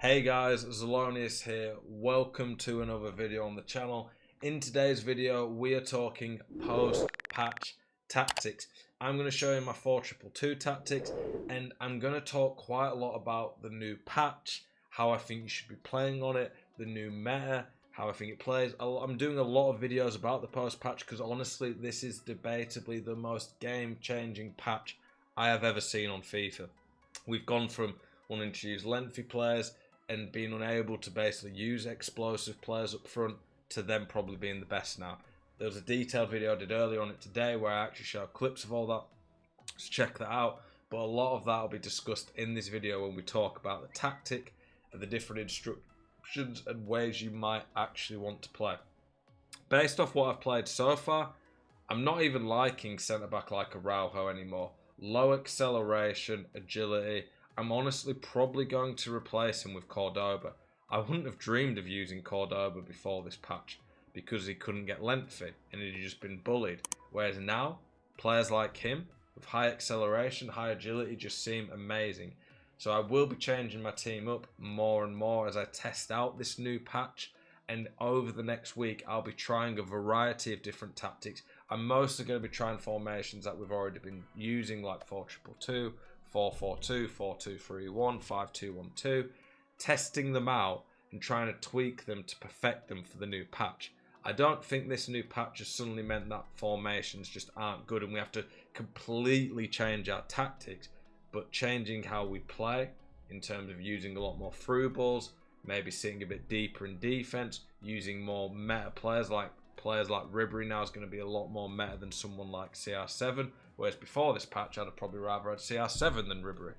Hey guys, Zelonius here. Welcome to another video on the channel. In today's video, we are talking post-patch tactics. I'm going to show you my 4-2-2 tactics, and I'm going to talk quite a lot about the new patch, how I think you should be playing on it, the new meta, how I think it plays. I'm doing a lot of videos about the post-patch because honestly, this is debatably the most game-changing patch I have ever seen on FIFA. We've gone from wanting to use lengthy players and being unable to basically use explosive players up front to them probably being the best now. There was a detailed video I did earlier on it today where I actually show clips of all that, so check that out. But a lot of that will be discussed in this video when we talk about the tactic and the different instructions and ways you might actually want to play. Based off what I've played so far, I'm not even liking centre-back like Araujo anymore. Low acceleration, agility. I'm honestly probably going to replace him with Cordoba. I wouldn't have dreamed of using Cordoba before this patch because he couldn't get lengthy and he'd just been bullied. Whereas now, players like him with high acceleration, high agility just seem amazing. So I will be changing my team up more and more as I test out this new patch. And over the next week, I'll be trying a variety of different tactics. I'm mostly going to be trying formations that we've already been using, like 4-2-2, 4-4-2, 4-2-3-1, 5-2-1-2, testing them out and trying to tweak them to perfect them for the new patch. I don't think this new patch has suddenly meant that formations just aren't good and we have to completely change our tactics, but changing how we play in terms of using a lot more through balls, maybe sitting a bit deeper in defense, using more meta players like Ribery now is going to be a lot more meta than someone like CR7, whereas before this patch I'd have probably rather had CR7 than Ribery.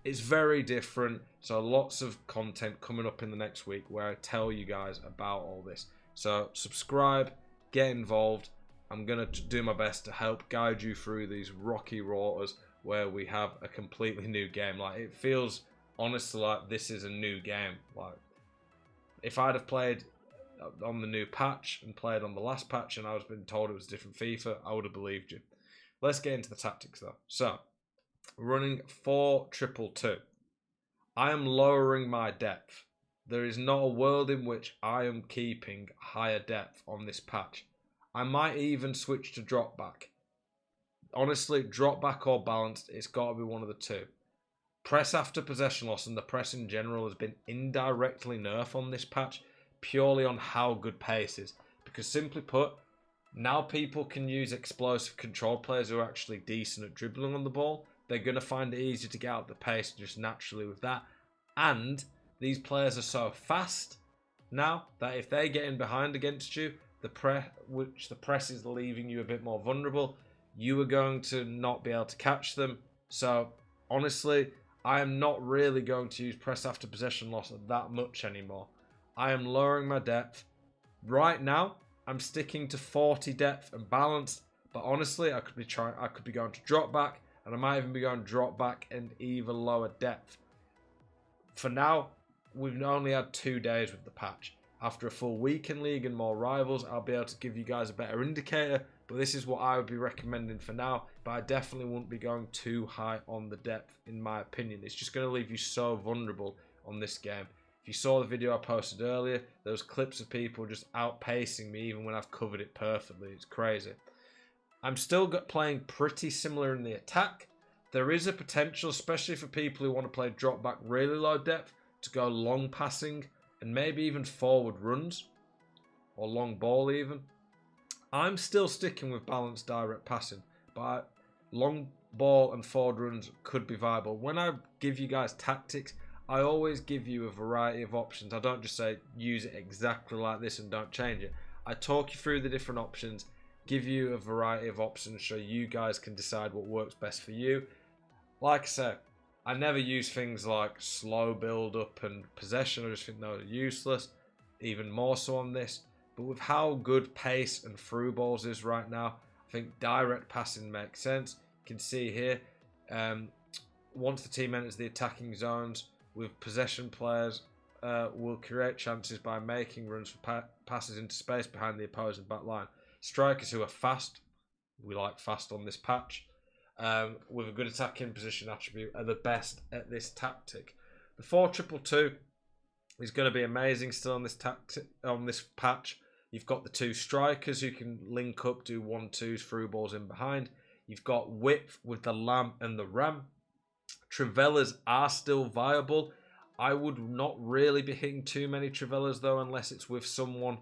It's very different, so lots of content coming up in the next week where I tell you guys about all this. So subscribe, get involved. I'm going to do my best to help guide you through these rocky waters where we have a completely new game. Like, it feels honestly like this is a new game. Like, if I'd have played on the new patch and played on the last patch and I was being told it was a different FIFA, I would have believed you. Let's get into the tactics though. So, running 4-2-2. I am lowering my depth. There is not a world in which I am keeping higher depth on this patch. I might even switch to drop back. Honestly, drop back or balanced, it's got to be one of the two. Press after possession loss and the press in general has been indirectly nerfed on this patch purely on how good pace is. Because simply put, now people can use explosive control players who are actually decent at dribbling on the ball. They're going to find it easier to get out the pace just naturally with that. And these players are so fast now that if they get in behind against you, the press is leaving you a bit more vulnerable, you are going to not be able to catch them. So honestly, I am not really going to use press after possession loss that much anymore. I am lowering my depth. Right now, I'm sticking to 40 depth and balanced, but honestly, I could be going to drop back, and I might even be going drop back and even lower depth. For now, we've only had 2 days with the patch. After a full week in league and more rivals, I'll be able to give you guys a better indicator, but this is what I would be recommending for now. But I definitely wouldn't be going too high on the depth, in my opinion. It's just going to leave you so vulnerable on this game. If you saw the video I posted earlier, there was clips of people just outpacing me even when I've covered it perfectly. It's crazy. I'm still playing pretty similar in the attack. There is a potential, especially for people who want to play drop back really low depth, to go long passing and maybe even forward runs or long ball even. I'm still sticking with balanced direct passing, but long ball and forward runs could be viable. When I give you guys tactics, I always give you a variety of options. I don't just say use it exactly like this and don't change it. I talk you through the different options, give you a variety of options so you guys can decide what works best for you. Like I said, I never use things like slow build up and possession. I just think those are useless, even more so on this. But with how good pace and through balls is right now, I think direct passing makes sense. You can see here, once the team enters the attacking zones, with possession players will create chances by making runs for passes into space behind the opposing back line. Strikers who are fast, we like fast on this patch, with a good attacking position attribute, are the best at this tactic. The 4-2-2 He's going to be amazing still on this patch. You've got the two strikers who can link up, do 1-2s, through balls in behind. You've got width with the Lamb and the Ram. Trivellas are still viable. I would not really be hitting too many Trivellas though, unless it's with someone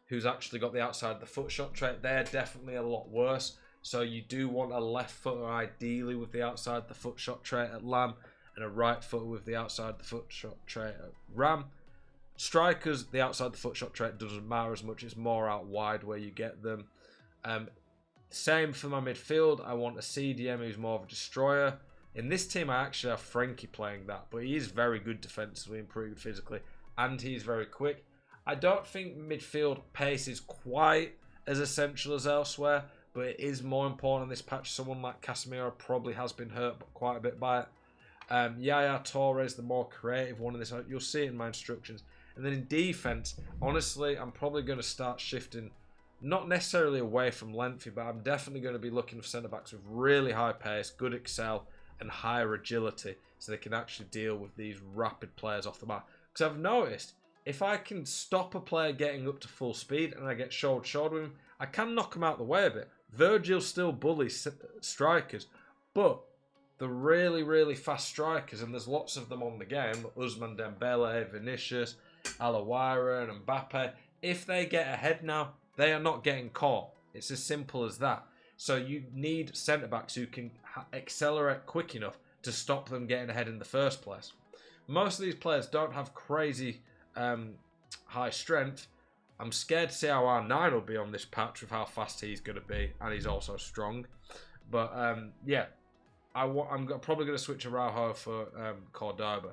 who's actually got the outside of the foot shot trait. They're definitely a lot worse. So you do want a left footer ideally with the outside of the foot shot trait at Lamb, and a right footer with the outside the foot shot trait at Ram. Strikers, the outside the foot shot trait doesn't matter as much. It's more out wide where you get them. Same for my midfield. I want a CDM who's more of a destroyer. In this team, I actually have Frankie playing that, but he is very good defensively and pretty good physically, and he's very quick. I don't think midfield pace is quite as essential as elsewhere, but it is more important in this patch. Someone like Casemiro probably has been hurt quite a bit by it. Yaya Torres, the more creative one in this. You'll see it in my instructions. And then in defense, honestly, I'm probably going to start shifting, not necessarily away from lengthy, but I'm definitely going to be looking for centre-backs with really high pace, good excel, and higher agility, so they can actually deal with these rapid players off the mark. Because I've noticed, if I can stop a player getting up to full speed and I get shoulder-to-shoulder with him, I can knock him out of the way a bit. Virgil still bullies strikers, but the really, really fast strikers, and there's lots of them on the game, Ousmane Dembele, Vinicius, Alaouira and Mbappe, if they get ahead now, they are not getting caught. It's as simple as that. So you need centre-backs who can accelerate quick enough to stop them getting ahead in the first place. Most of these players don't have crazy high strength. I'm scared to see how R9 will be on this patch with how fast he's going to be, and he's also strong. But yeah, I'm probably going to switch Araujo for Cordoba.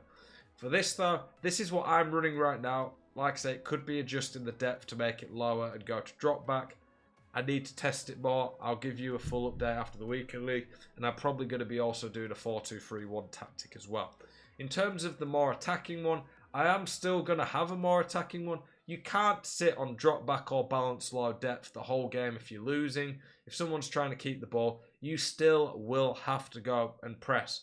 For this though, this is what I'm running right now. Like I say, it could be adjusting the depth to make it lower and go to drop back. I need to test it more. I'll give you a full update after the weekend league, and I'm probably going to be also doing a 4-2-3-1 tactic as well. In terms of the more attacking one, I am still going to have a more attacking one. You can't sit on drop back or balance low depth the whole game if you're losing. If someone's trying to keep the ball, you still will have to go and press.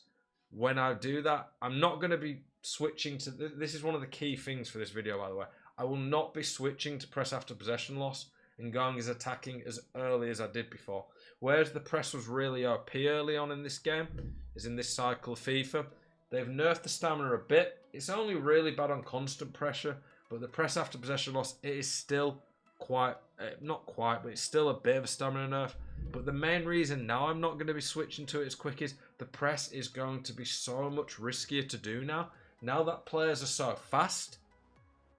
When I do that, I'm not going to be switching to... This is one of the key things for this video, by the way. I will not be switching to press after possession loss and going as attacking as early as I did before. Whereas the press was really OP early on in this game, is in this cycle of FIFA. They've nerfed the stamina a bit. It's only really bad on constant pressure, but the press after possession loss, it is still quite, not quite, but it's still a bit of a stamina nerf. But the main reason now I'm not going to be switching to it as quick is the press is going to be so much riskier to do now. Now that players are so fast,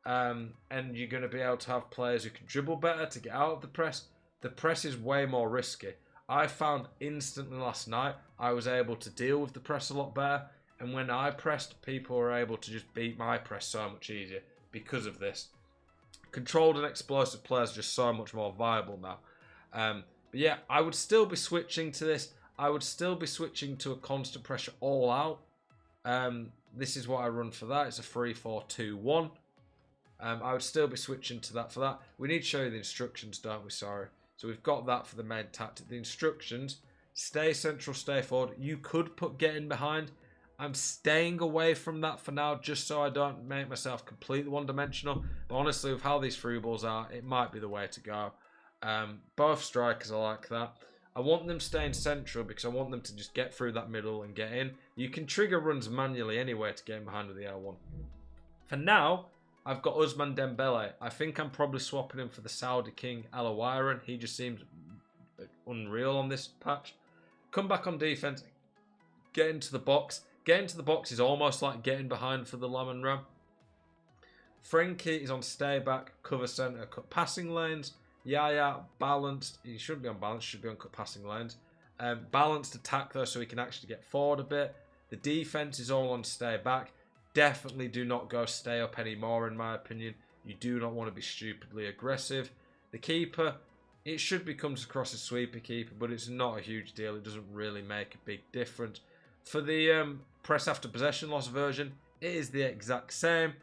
and you're going to be able to have players who can dribble better to get out of the press is way more risky. I found instantly last night I was able to deal with the press a lot better, and when I pressed, people were able to just beat my press so much easier because of this. Controlled and explosive players are just so much more viable now. But yeah, I would still be switching to this. I would still be switching to a constant pressure all out. This is what I run for that. It's a 3-4-2-1. I would still be switching to that for that. We need to show you the instructions, don't we? Sorry. So we've got that for the main tactic. The instructions, stay central, stay forward. You could put get in behind. I'm staying away from that for now, just so I don't make myself completely one-dimensional. But honestly, with how these through balls are, it might be the way to go. Both strikers are like that. I want them staying central because I want them to just get through that middle and get in. You can trigger runs manually anyway to get in behind with the L1. For now, I've got Ousmane Dembele. I think I'm probably swapping him for the Saudi King Alaouira. He just seems unreal on this patch. Come back on defense. Get into the box. Getting to the box is almost like getting behind for the Lam and Ram. Frankie is on stay back, cover centre, cut passing lanes. Yaya, balanced. He shouldn't be on balance, should be on cut passing lanes. Balanced attack though, so he can actually get forward a bit. The defense is all on stay back. Definitely do not go stay up anymore, in my opinion. You do not want to be stupidly aggressive. The keeper, it should be comes across as sweeper keeper, but it's not a huge deal. It doesn't really make a big difference. For the press after possession loss version, it is the exact same.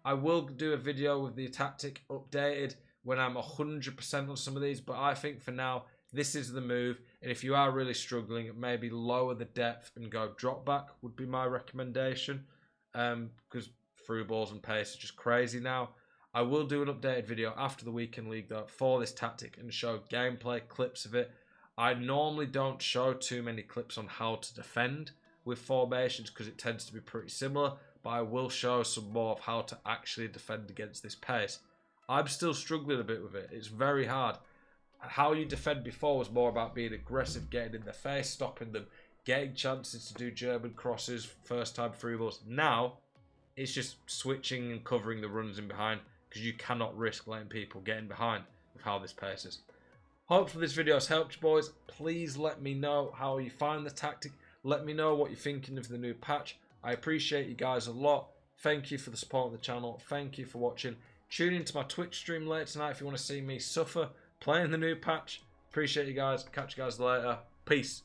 I will do a video with the tactic updated when I'm 100% on some of these, but I think for now, this is the move. And if you are really struggling, maybe lower the depth and go drop back would be my recommendation. Because through balls and pace is just crazy now. I will do an updated video after the weekend league though for this tactic and show gameplay clips of it. I normally don't show too many clips on how to defend with formations because it tends to be pretty similar, but I will show some more of how to actually defend against this pace. I'm still struggling a bit with it. It's very hard. How you defend before was more about being aggressive, getting in their face, stopping them, getting chances to do German crosses, first time through balls. Now, it's just switching and covering the runs in behind because you cannot risk letting people get in behind with how this pace is. Hopefully this video has helped you boys. Please let me know how you find the tactic. Let me know what you're thinking of the new patch. I appreciate you guys a lot. Thank you for the support of the channel. Thank you for watching. Tune into my Twitch stream later tonight if you want to see me suffer playing the new patch. Appreciate you guys. Catch you guys later. Peace.